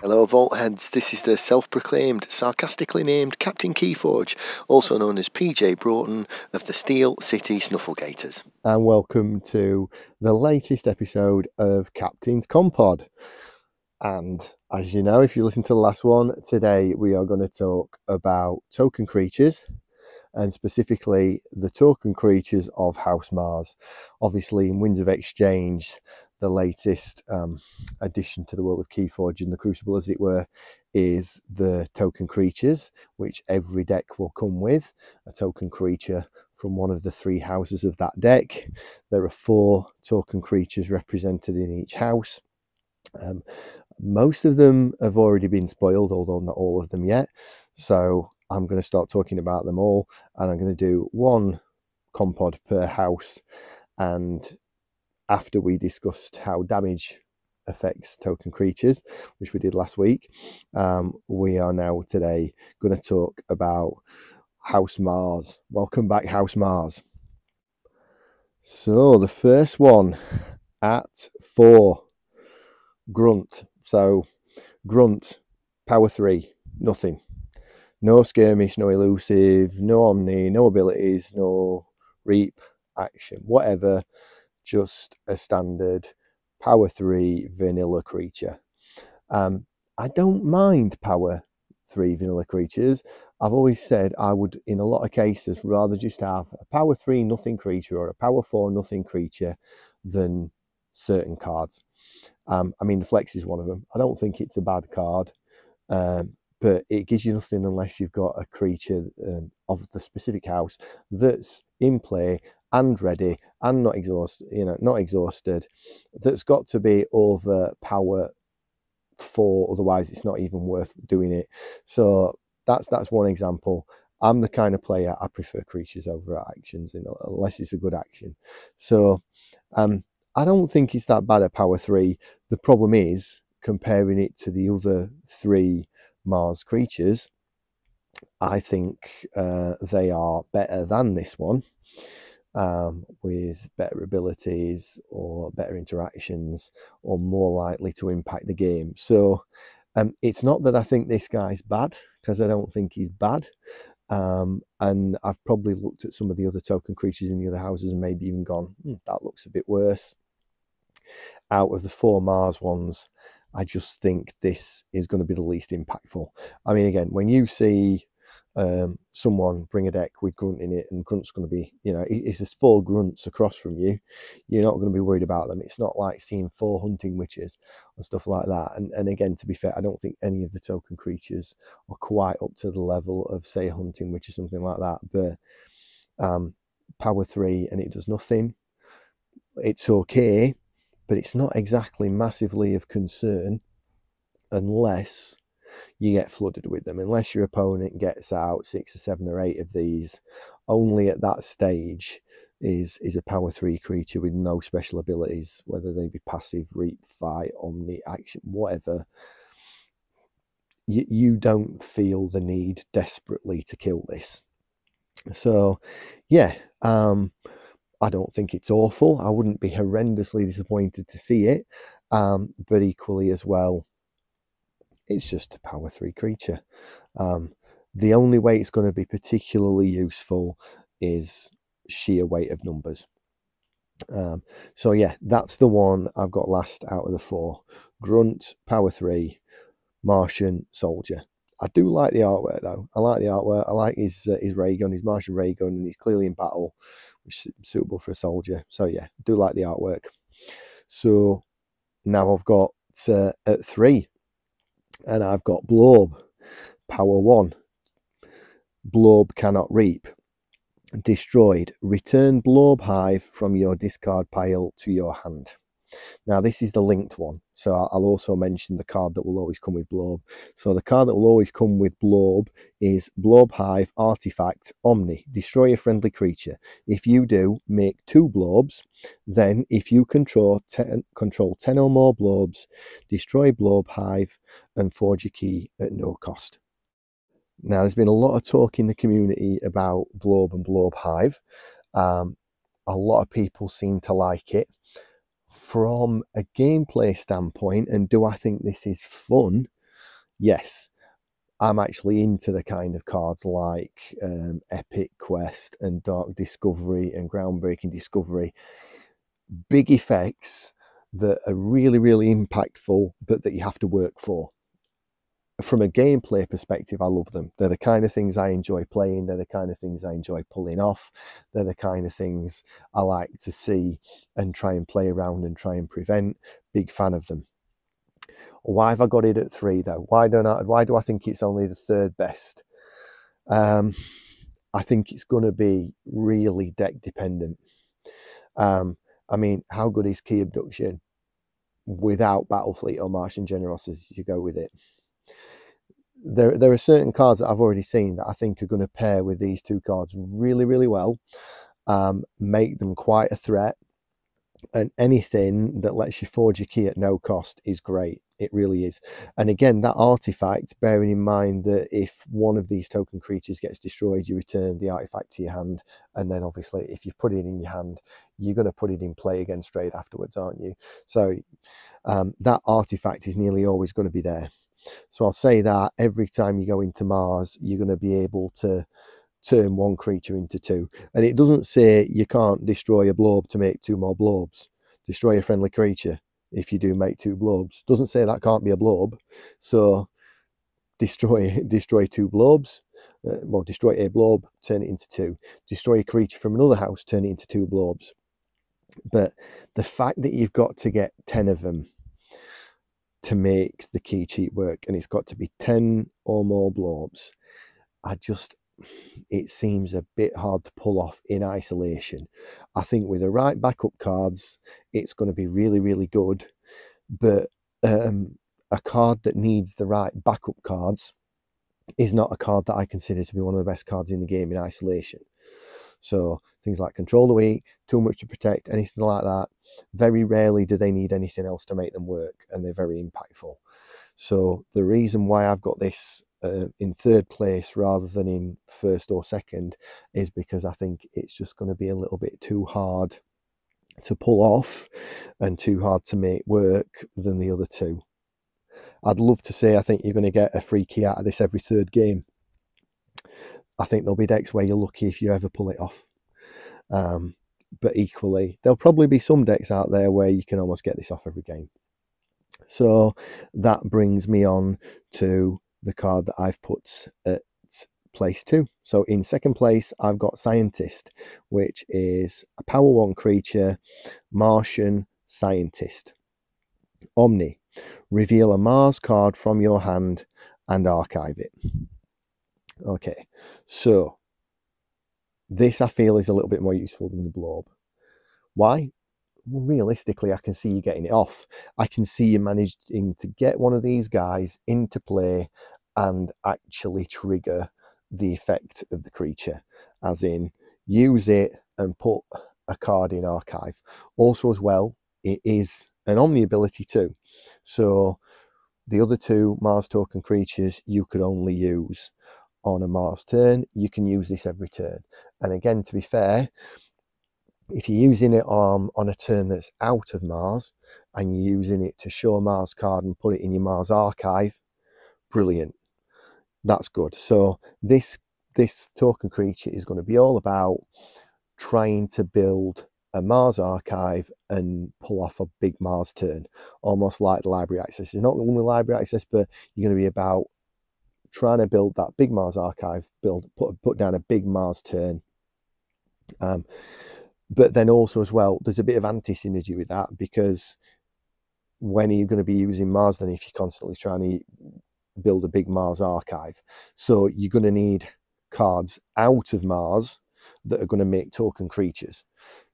Hello Vault Heads, this is the self-proclaimed, sarcastically named Captain KeyForge, also known as PJ Broughton of the Steel City Snufflegators. And welcome to the latest episode of Captain's Commpod. And as you know, if you listen to the last one, today we are going to talk about token creatures, and specifically the token creatures of House Mars. Obviously in Winds of Exchange, the latest addition to the world of KeyForge and the Crucible, as it were, is the token creatures, which every deck will come with a token creature from one of the three houses of that deck. There are 4 token creatures represented in each house. Most of them have already been spoiled, although not all of them yet. So I'm going to start talking about them all, and I'm going to do one Commpod per house. And after we discussed how damage affects token creatures, which we did last week, we are now today going to talk about House Mars. Welcome back, House Mars. So the first one at 4, Grunt. So Grunt, power 3, nothing. No skirmish, no elusive, no omni, no abilities, no reap, action, whatever. Just a standard power 3 vanilla creature. I don't mind power 3 vanilla creatures. I've always said I would, in a lot of cases, rather just have a power 3 nothing creature or a power 4 nothing creature than certain cards. I mean, the Flex is one of them. I don't think it's a bad card, but it gives you nothing unless you've got a creature of the specific house that's in play and ready and not exhausted, that's got to be over power 4, otherwise it's not even worth doing it. So that's one example. I'm the kind of player, I prefer creatures over actions unless it's a good action. So I don't think it's that bad at power 3. The problem is comparing it to the other 3 Mars creatures. I think they are better than this one, with better abilities or better interactions, or more likely to impact the game. So it's not that I think this guy's bad, because I don't think he's bad. And I've probably looked at some of the other token creatures in the other houses and maybe even gone, that looks a bit worse. Out of the 4 Mars ones, I just think this is going to be the least impactful. I mean, again, when you see someone bring a deck with Grunt in it, and Grunt's going to be, if there's 4 Grunts across from you, you're not going to be worried about them. It's not like seeing 4 Hunting Witches and stuff like that. And again, to be fair, I don't think any of the token creatures are quite up to the level of, say, a Hunting Witch or something like that. But power 3 and it does nothing. It's okay, but it's not exactly massively of concern unless you get flooded with them. Unless your opponent gets out 6 or 7 or 8 of these, only at that stage is a power 3 creature with no special abilities, whether they be passive, reap, fight, omni, action, whatever. You don't feel the need desperately to kill this. So yeah, I don't think it's awful. I wouldn't be horrendously disappointed to see it, but equally as well, it's just a power 3 creature. The only way it's going to be particularly useful is sheer weight of numbers. So yeah, that's the one I've got last out of the 4. Grunt, power 3, Martian, Soldier. I do like the artwork though. I like the artwork. I like his ray gun, his Martian ray gun, and he's clearly in battle, which is suitable for a soldier. So yeah, do like the artwork. So now I've got at 3, and I've got Blob, power 1. Blob cannot reap. Destroyed. Return Blob Hive from your discard pile to your hand. Now this is the linked one, so I'll also mention the card that will always come with Blob. So the card that will always come with Blob is Blob Hive Artifact Omni. Destroy a friendly creature. If you do, make 2 Blobs. Then if you control 10 or more Blobs, destroy Blob Hive and forge a key at no cost. Now there's been a lot of talk in the community about Blob and Blob Hive. A lot of people seem to like it. From a gameplay standpoint, and do I think this is fun? yes, I'm actually into the kind of cards like Epic Quest and Dark Discovery and Groundbreaking Discovery. Big effects that are really, really impactful, but that you have to work for. From a gameplay perspective, I love them. They're the kind of things I enjoy playing. They're the kind of things I enjoy pulling off. They're the kind of things I like to see and try and play around and try and prevent. Big fan of them. Why have I got it at 3 though? Why do I think it's only the 3rd best? I think it's going to be really deck dependent. I mean, how good is Key Abduction without Battlefleet or Martian Generosity to go with it? There are certain cards that I've already seen that I think are going to pair with these 2 cards really, really well, make them quite a threat, and anything that lets you forge your key at no cost is great. It really is. And again, that artifact, bearing in mind that if one of these token creatures gets destroyed, you return the artifact to your hand, and then obviously if you put it in your hand, you're going to put it in play again straight afterwards, aren't you? So that artifact is nearly always going to be there. So I'll say that every time you go into Mars, you're going to be able to turn one creature into 2. And it doesn't say you can't destroy a blob to make 2 more blobs. Destroy a friendly creature if you do make 2 blobs. Doesn't say that can't be a blob. So destroy 2 blobs. Well, destroy a blob, turn it into 2. Destroy a creature from another house, turn it into 2 blobs. But the fact that you've got to get 10 of them to make the key cheat work, and it's got to be 10 or more blobs, it seems a bit hard to pull off in isolation. I think with the right backup cards, it's going to be really, really good. But a card that needs the right backup cards is not a card that I consider to be one of the best cards in the game in isolation. So things like Control the Weak, Too Much to Protect, anything like that, very rarely do they need anything else to make them work, and they're very impactful. So the reason why I've got this in 3rd place rather than in 1st or 2nd is because I think it's just going to be a little bit too hard to pull off and too hard to make work than the other 2. I'd love to say I think you're going to get a free key out of this every 3rd game. I think there'll be decks where you're lucky if you ever pull it off. But equally, there'll probably be some decks out there where you can almost get this off every game. So that brings me on to the card that I've put at place 2. So in 2nd place, I've got Scientist, which is a power 1 creature, Martian Scientist. Omni, reveal a Mars card from your hand and archive it. Okay, so this I feel is a little bit more useful than the blob. Why? Well, realistically, I can see you getting it off. I can see you managing to get one of these guys into play and actually trigger the effect of the creature, as in use it and put a card in archive. Also as well, it is an Omni ability too. So the other 2 Mars token creatures you could only use on a Mars turn. You can use this every turn. And again, to be fair, if you're using it on a turn that's out of Mars and you're using it to show a Mars card and put it in your Mars archive, brilliant. That's good. So this token creature is going to be all about trying to build a Mars archive and pull off a big Mars turn, almost like the library access. It's not only library access, but you're going to be about trying to build that big Mars archive, put down a big Mars turn. But then also as well, there's a bit of anti-synergy with that, because when are you going to be using Mars then if you're constantly trying to build a big Mars archive? So you're going to need cards out of Mars that are going to make token creatures,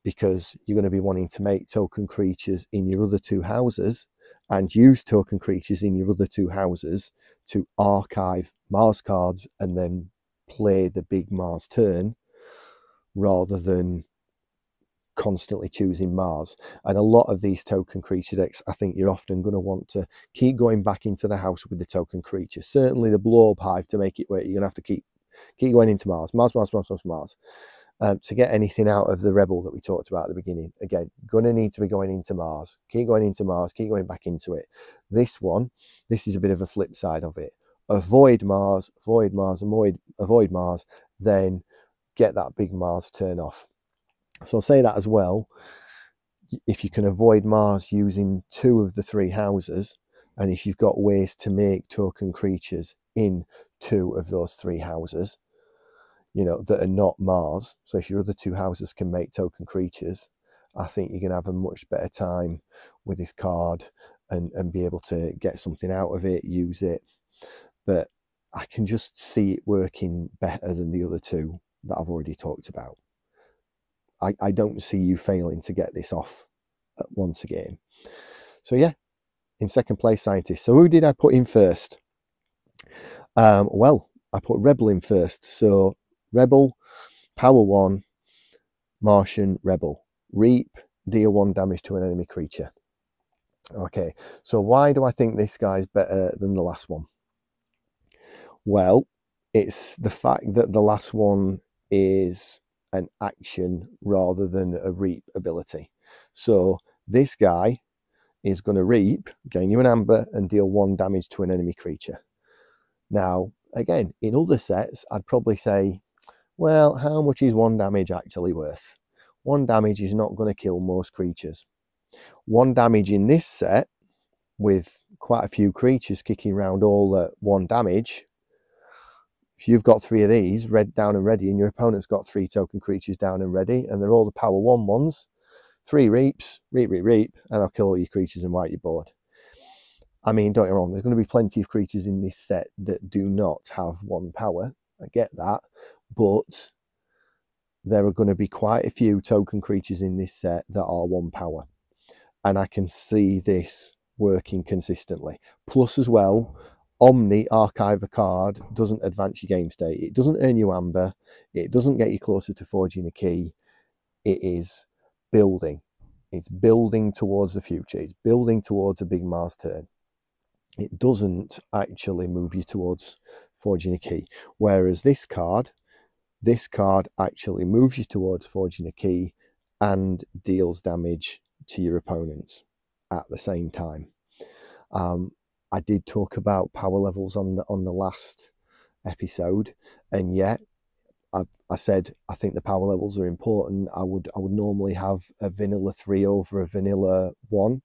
because you're going to be wanting to make token creatures in your other 2 houses and use token creatures in your other 2 houses to archive Mars cards and then play the big Mars turn, rather than constantly choosing Mars. And a lot of these token creature decks, I think you're often going to want to keep going back into the house with the token creature. Certainly the blob hive, to make it work, you're going to have to keep going into Mars. to get anything out of the Rebel that we talked about at the beginning. Again, going to need to be going into Mars. Keep going into Mars, keep going back into it. This is a bit of a flip side of it. Avoid Mars, avoid Mars, avoid Mars, then get that big Mars turn off. So I'll say that as well. If you can avoid Mars using 2 of the 3 houses, and if you've got ways to make token creatures in 2 of those 3 houses, you know, that are not Mars, so if your other 2 houses can make token creatures, I think you're going to have a much better time with this card and be able to get something out of it, use it. But I can just see it working better than the other 2 that I've already talked about. I don't see you failing to get this off once again. So yeah, in second place, Scientist. So who did I put in first? Well, I put Rebel in first. So Rebel, power 1, Martian Rebel. Reap, deal 1 damage to an enemy creature. Okay, so why do I think this guy's better than the last one? Well, it's the fact that the last one is an action rather than a reap ability. So this guy is going to reap, gain you an amber, and deal 1 damage to an enemy creature. Now, again, in other sets, I'd probably say, well, how much is 1 damage actually worth? 1 damage is not going to kill most creatures. 1 damage in this set, with quite a few creatures kicking around all at 1 damage, if you've got 3 of these, red, down and ready, and your opponent's got 3 token creatures down and ready, and they're all the power 1 ones, 3 reaps, reap, and I'll kill all your creatures and wipe your board. I mean, don't get me wrong, there's going to be plenty of creatures in this set that do not have 1 power. I get that, but there are going to be quite a few token creatures in this set that are 1 power. And I can see this working consistently. Plus as well, Omni archive a card doesn't advance your game state. It doesn't earn you amber. It doesn't get you closer to forging a key. It is building. It's building towards the future. It's building towards a big Mars turn. It doesn't actually move you towards forging a key. Whereas this card actually moves you towards forging a key and deals damage to your opponents at the same time. I did talk about power levels on the last episode, and yet I said I think the power levels are important. I would normally have a vanilla 3 over a vanilla 1,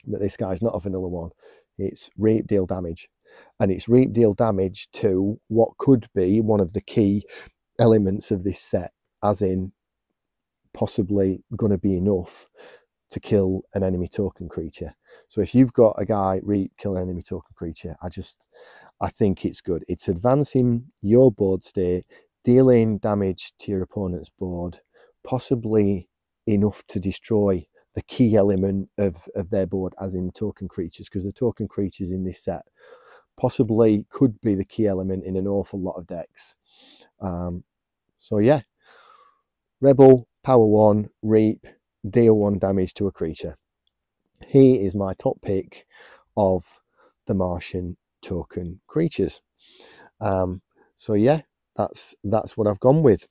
but this guy's not a vanilla 1. It's reap, deal damage, and it's reap, deal damage to what could be one of the key elements of this set, as in possibly going to be enough to kill an enemy token creature. So if you've got a guy reap, kill an enemy token creature, I think it's good. It's advancing your board state, dealing damage to your opponent's board, possibly enough to destroy the key element of their board, as in token creatures, because the token creatures in this set possibly could be the key element in an awful lot of decks. So yeah, Rebel, power 1, reap, deal 1 damage to a creature. He is my top pick of the Martian token creatures. So yeah, that's what I've gone with.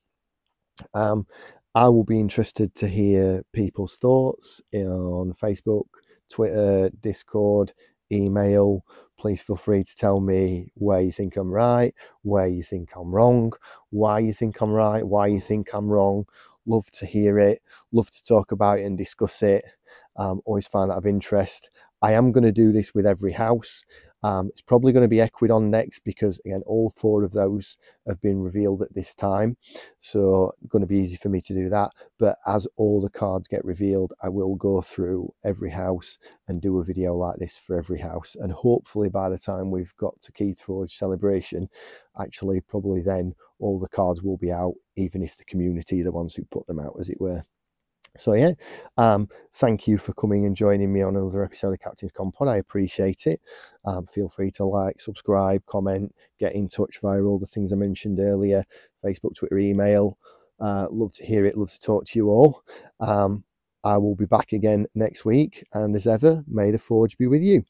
I will be interested to hear people's thoughts on Facebook, Twitter, Discord, email. Please feel free to tell me where you think I'm right, where you think I'm wrong, why you think I'm right, why you think I'm wrong. Love to hear it, love to talk about it and discuss it. Always find that of interest. I am going to do this with every house. It's probably going to be Equidon next, because again, all 4 of those have been revealed at this time, so it's going to be easy for me to do that. But as all the cards get revealed, I will go through every house and do a video like this for every house, and hopefully by the time we've got to KeyForge Celebration, actually probably then all the cards will be out, even if the community are the ones who put them out, as it were. So yeah, thank you for coming and joining me on another episode of Captain's Commpod. I appreciate it. Feel free to like, subscribe, comment, get in touch via all the things I mentioned earlier, Facebook, Twitter, email. Love to hear it, love to talk to you all. I will be back again next week, and as ever, may the forge be with you.